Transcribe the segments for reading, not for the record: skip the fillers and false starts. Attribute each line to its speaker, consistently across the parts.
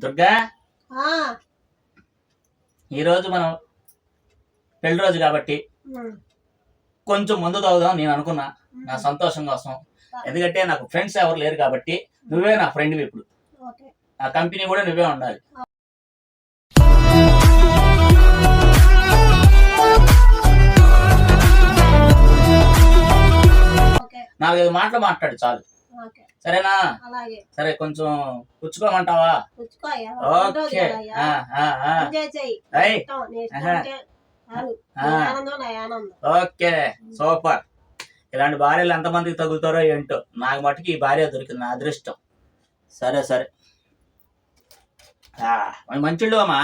Speaker 1: దుర్గా, ఈరోజు మనం పెళ్లి రోజు కాబట్టి కొంచెం ముందు తాగుదాం నేను అనుకున్నా, నా సంతోషం కోసం. ఎందుకంటే నాకు ఫ్రెండ్స్ ఎవరు లేరు కాబట్టి నువ్వే నా ఫ్రెండ్. ఇప్పుడు ఆ కంపెనీ కూడా నువ్వే ఉండాలి. నాలుగైదు మాటలు మాట్లాడు చాలు, సరేనా? సరే, కొంచెం పుచ్చుకోమంటావా? ఓకే. Okay, super. ఇలాంటి భార్యలు ఎంతమందికి తగులుతారో ఏంటో, నాకు మటుకు ఈ భార్య దొరికింది, నా అదృష్టం. సరే సరే, మంచిళ్ళు అమ్మా.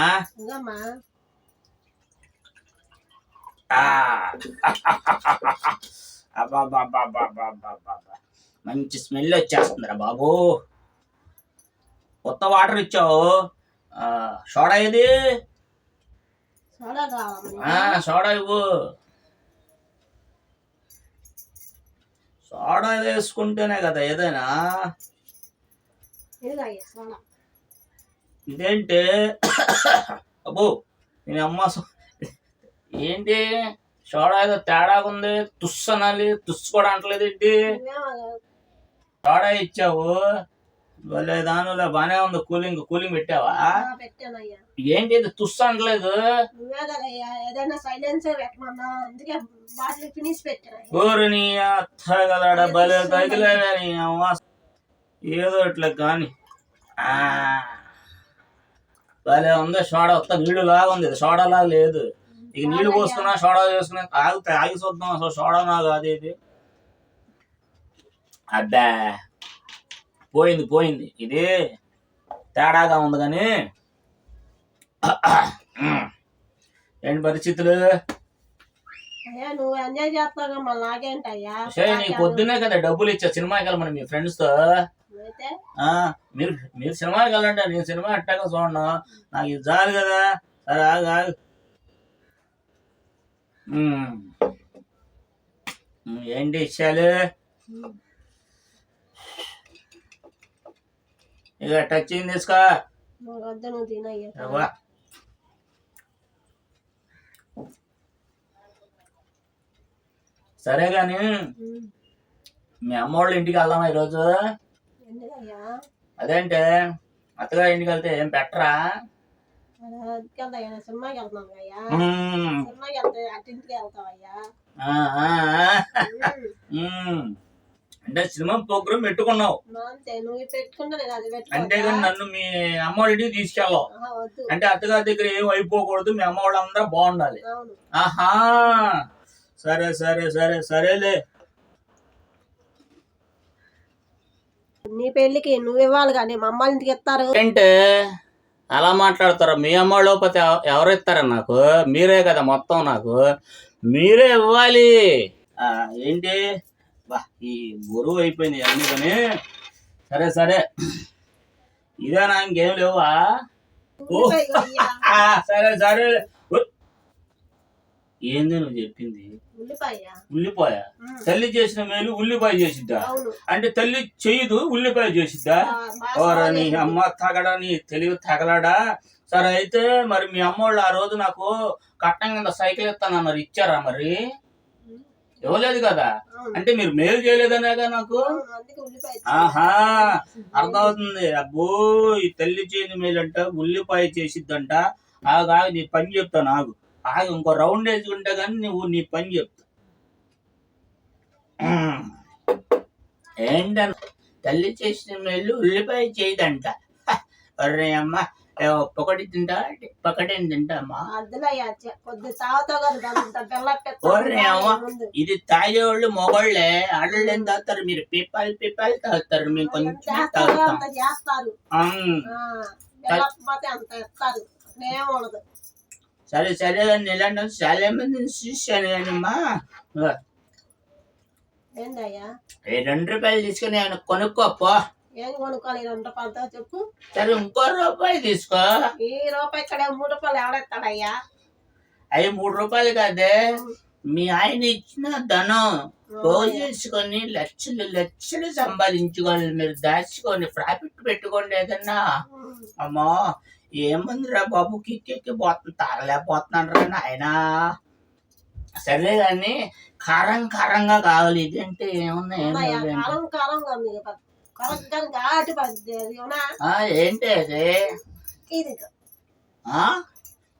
Speaker 1: మంచి స్మెల్ వచ్చేస్తుందిరా బాబు. కొత్త వాటర్ ఇచ్చావు. సోడా ఏది? సోడా ఇవ్వు. సోడా వేసుకుంటేనే కదా ఏదైనా. ఇదేంటి అబ్బో, నేను అమ్మ ఏంటి సోడా ఏదో తేడాగా ఉంది. తుస్సు అనాలి, తుస్సు కూడా అంటలేదు ఏంటి? సోడా ఇచ్చావు, దానిలో బానే ఉంది. కూలింగ్ పెట్టావా? ఏంటి ఇది తుస్సు అంటలేదు? ఊరిని అత్తగలడా భలే తగిలేదని అమ్మ. ఏదో ఇట్లా కానీ భలే ఉంది. సోడా వస్తా నీళ్ళు లాగా ఉంది, సోడా లాగా లేదు. ఇక నీళ్లు పోసుకున్నా సోడా చేసుకున్నా ఆగి చూద్దాం. అసలు సోడా నా కాదు ఇది. అబ్బా, పోయింది. ఇది తేడాగా ఉంది కానీ ఏంటి పరిస్థితులు? నీకు పొద్దునే కదా డబ్బులు ఇచ్చా సినిమాకి వెళ్ళమని మీ ఫ్రెండ్స్ తో. మీరు సినిమాకి వెళ్ళండి, నేను సినిమా అట్టాగా చూడను, నాకు ఇది చాలు కదా. సరే ఆగు. ఏంటి ఇచ్చాలు? ఇక టచ్ అయింది తీసుకో. సరే గాని మీ అమ్మ వాళ్ళ ఇంటికి వెళ్దామా ఈరోజు? అదేంటే అత్తగారి ఇంటికి వెళ్తే ఏం పెట్టరా? అంటే సినిమా ప్రోగ్రామ్ పెట్టుకున్నావు అంటే కానీ నన్ను మీ అమ్మ వాళ్ళ ఇంటికి తీసుకెళ్ళావు అంటే అత్తగారి దగ్గర ఏం అయిపోకూడదు, మీ అమ్మ వాళ్ళందరూ బాగుండాలి. ఆహా, సరేలే.
Speaker 2: నీ పెళ్లికి నువ్వు ఇవ్వాలి కానీ మా అమ్మ ఇంటికి ఇస్తారు
Speaker 1: అంటే అలా మాట్లాడతారు. మీ అమ్మ లోపతి ఎవరు ఇస్తారా? నాకు మీరే కదా మొత్తం, నాకు మీరే ఇవ్వాలి. ఏంటి బా, ఈ బరువు అయిపోయింది అన్ని కానీ. సరే ఇదేనా, ఇంకేం లేవా? సరే. ఏంది నువ్వు చెప్పింది? ఉల్లిపాయ? తల్లి చేసిన మేలు ఉల్లిపాయ చేసిద్దా? అంటే తల్లి చెయ్యదు, ఉల్లిపాయ చేసిద్దా? నీ అమ్మ తగడా, నీ తెలివి తగలడా? సరే అయితే మరి మీ అమ్మ వాళ్ళు ఆ రోజు నాకు కట్నం కింద సైకిల్ ఇస్తానన్నారు, ఇచ్చారా? మరి ఇవ్వలేదు కదా. అంటే మీరు మేలు చేయలేదనేగా నాకు. ఆహా, అర్థమవుతుంది. అబ్బో, ఈ తల్లి చేయని మేలు అంట ఉల్లిపాయ చేసిద్దంట. ఆగా నీ పని చెప్తాను, ఆగు ఇంకో రౌండ్ వేసుకుంటే కానీ నువ్వు నీ పని చెప్తా. ఏంటన్న తల్లి చేసిన మేలు ఉల్లిపాయ చేయదంట. అరే అమ్మ, ఒకటి తింటా పక్కటేం తింటామా? ఇది తాగేవాళ్ళు మొగోళ్ళే, ఆడళ్ళు ఏం తాగుతారు? మీరు పిప్పాలు తాగుతారు, మేము కొంచెం తాగుతాం. సరే ఇలాంటి చాలా మందిని చూశాను కానమ్మా. 2 రూపాయలు తీసుకుని ఏమైనా కొనుక్కోపో.
Speaker 2: ఏం కొనుక్కోవాలి? 2 రూపాయలతో చెప్పు.
Speaker 1: సరే, ఇంకో రూపాయి తీసుకో.
Speaker 2: ఈ రూపాయి ఇక్కడ 3 రూపాయలు ఎవడెత్తాడయ్యా?
Speaker 1: అవి 3 రూపాయలు కాదే, మీ ఆయన ఇచ్చిన ధనం పోజేసుకొని లక్షలు లక్షలు సంపాదించుకోవాలి, మీరు దాచుకొని ప్రాఫిట్ పెట్టుకోండి ఏదన్నా. అమ్మో ఏముందిరా బాబు, కిక్కెక్కి పోతుంది, తాగలేకపోతున్నాను రా నాయనా. సరే కానీ కారం కారంగా కావాలి. ఇదంటే ఏమున్నాయి ఏంటి అది,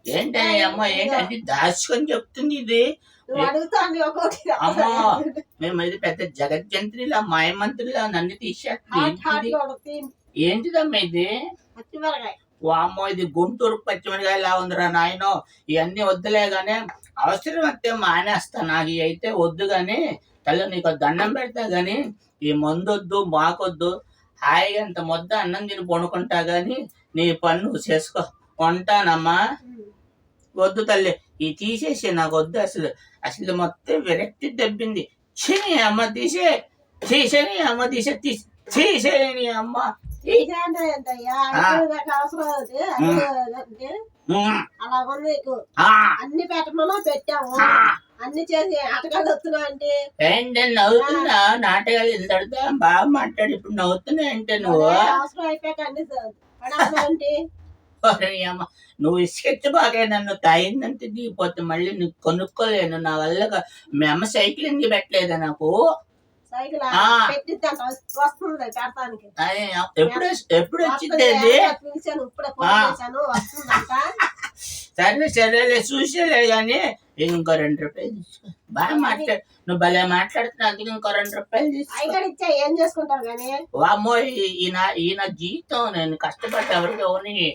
Speaker 1: ఏంటి అమ్మ, ఏంటంటే దాచుకొని చెప్తుంది ఇది. అమ్మో మేము ఇది పెద్ద జగజ్జంత్రిలా మాయమంత్రిలా నన్ను తీసేస్తుంది. ఏంటిదమ్మా ఇది? వామ్మో ఇది గుంటూరు పచ్చిమిరకాయలా ఉందిరా నాయనో. ఇవన్నీ వద్దులే గానీ అవసరం వస్తే మానేస్తా, నాకు ఇవి అయితే వద్దు. గాని తల్లి నీకు దండం పెడతా గాని ఈ మందొద్దు మాకొద్దు, హాయిగా ఇంత ముద్ద అన్నం తిని పడుకుంటా గాని నీ పన్ను చేసుకో, కొంటానమ్మా. వద్దు తల్లి, ఈ తీసేసి నాకు వద్దు. అసలు మొత్తం విరక్తి దెబ్బింది. నీ అమ్మ తీసేని అమ్మ తీసేని అమ్మ.
Speaker 2: అన్ని పెట్టమనో పెట్టాము, అన్ని చేసి ఆటగాళ్ళు వస్తున్నావు అంటే
Speaker 1: నవ్వుతున్నా. నాటకాలు ఎందుకు బాగా మాట్లాడి ఇప్పుడు నవ్వుతున్నా అంటే నువ్వు
Speaker 2: అవసరం అయిపోయాక అన్ని పడాలంటే
Speaker 1: నువ్వు ఇసుకెత్తి బాగా నన్ను తాయిందంటే దిగిపోతే మళ్ళీ నీకు కొనుక్కోలేను. నా వల్ల మీ అమ్మ సైకిల్ ఎందుకు పెట్టలేదా నాకు? ఎప్పుడు వచ్చింది? సరే సరేలే చూసేలే గాని ఇంకో 2 రూపాయలు తీసుకో. బాగా మాట్లాడు, నువ్వు భలే మాట్లాడుతున్నా, అందుకు ఇంకో 2 రూపాయలు తీసుకో.
Speaker 2: ఏం చేసుకుంటావు కానీ
Speaker 1: వామ్మో ఈయన జీవితం నేను కష్టపడ్డా ఎవరికి ఎవరిని.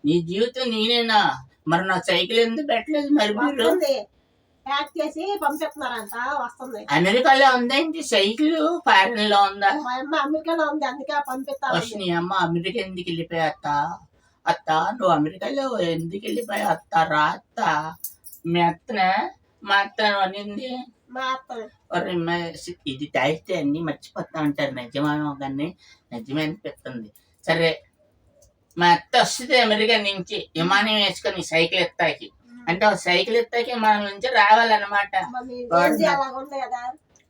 Speaker 1: నీ జీవితం నేనేనా? మరి నా సైకిల్ ఎందుకు పెట్టలేదు? మరి మీరు
Speaker 2: ప్యాక్ చేసి పంపిస్తున్నారంట, వస్తుంది.
Speaker 1: అమెరికాలో ఉందేంటి సైకిల్? ఫారెన్ లో ఉందా?
Speaker 2: మా అమ్మ అమెరికాలో ఉంది, అందుకే పంపిస్తాను.
Speaker 1: నీ అమ్మ అమెరికా ఎందుకు వెళ్ళిపోయా? అత్త నువ్వు అమెరికాలో ఎందుకు వెళ్ళిపోయా? అత్త రా అత్త. మీ అత్తనే? మా అత్త అనింది.
Speaker 2: మా అత్త
Speaker 1: ఇది తాగితే అన్ని మర్చిపోతా ఉంటారు. నిజమేమో కానీ నిజమే అనిపిస్తుంది. సరే మా అత్త వస్తుంది అమెరికా నుంచి విమానం వేసుకొని సైకిల్ ఎత్తాకి. అంటే సైకిల్ ఎత్తాకి మన నుంచి రావాలన్నమాట.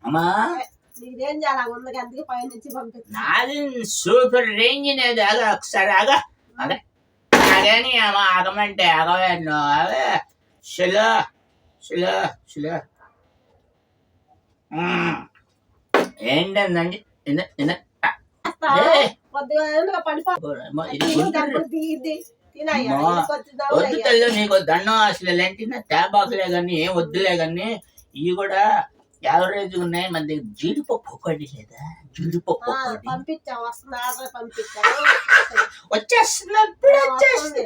Speaker 1: అమ్మా నాది సూపర్ రేంజ్ అనేది. ఆగా ఒకసారి ఆగా అదేని అమ్మ ఆగమంటే ఆగవేను. అవే షులో షులో షులో ఏంటండి వద్దు తల్లి, నీకు దండం. అసలు ఎలాంటి తేబాకులే గాని ఏం వద్దులే గాని ఇవి కూడా యావరేజ్ ఉన్నాయి. మన దగ్గర జీడిపప్పు ఒకటి లేదా? జీడిపప్పు వచ్చేస్తుంది.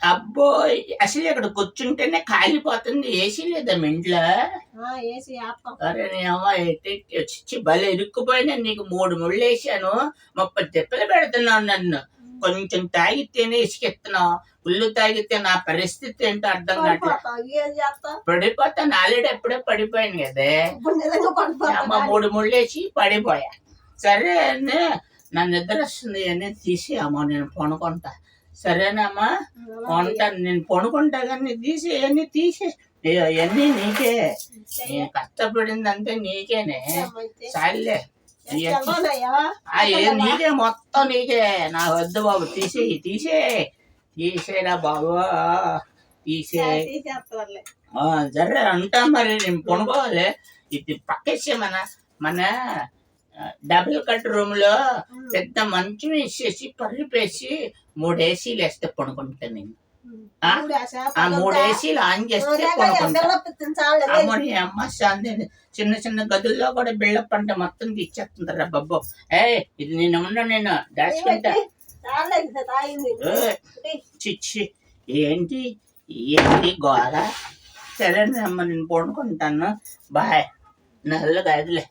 Speaker 1: అబ్బో అసలు ఇక్కడ కూర్చుంటేనే కాలిపోతుంది. ఏసీ లేదా ఇంట్లో? అరే వచ్చి భలే ఇరుక్కుపోయినా. నీకు 3 ముళ్ళు వేసాను, 30 తిప్పలు పెడుతున్నావు నన్ను. కొంచెం తాగితేనే ఇసుకెత్తున్నావు, పుల్లు తాగితే నా పరిస్థితి ఏంటో అర్థం కావట్లేదు. పడిపోతాను, ఆల్రెడీ ఎప్పుడే పడిపోయాను కదే. అమ్మ 3 ముళ్ళు వేసి పడిపోయా. సరే నా నిద్ర వస్తుంది, అన్నీ తీసి అమ్మ నేను పనుకుంటా. సరేనమ్మా ఉంటాను, నేను పనుకుంటా. కానీ తీసి అవన్నీ తీసి అవన్నీ నీకే. నేను కష్టపడింది అంతే నీకేనే. చాలే నీకే, మొత్తం నీకే. నా వద్దు బాబు, తీసేరా బాబు, సరే అంటా. మరి నేను పనుకోవాలి. ఇది పక్కేసే మన డబుల్ కట్ రూమ్ లో పెద్ద మంచం వేసేసి పరిపేసి 3 ఏసీలు వేస్తే పడుకుంటా నేను. ఆ 3 ఏసీలు ఆన్ చేస్తే అమ్మని అమ్మ శాంతి. చిన్న చిన్న గదుల్లో కూడా బిల్డప్ అంటే మొత్తం తీసేస్తుంటారా బాబు. ఇది నేను దాచుకుంటా. చిచ్చి ఏంటి గోడ. సరే అమ్మ నేను పడుకుంటాను. బాయ్. నల్ల గదిలే.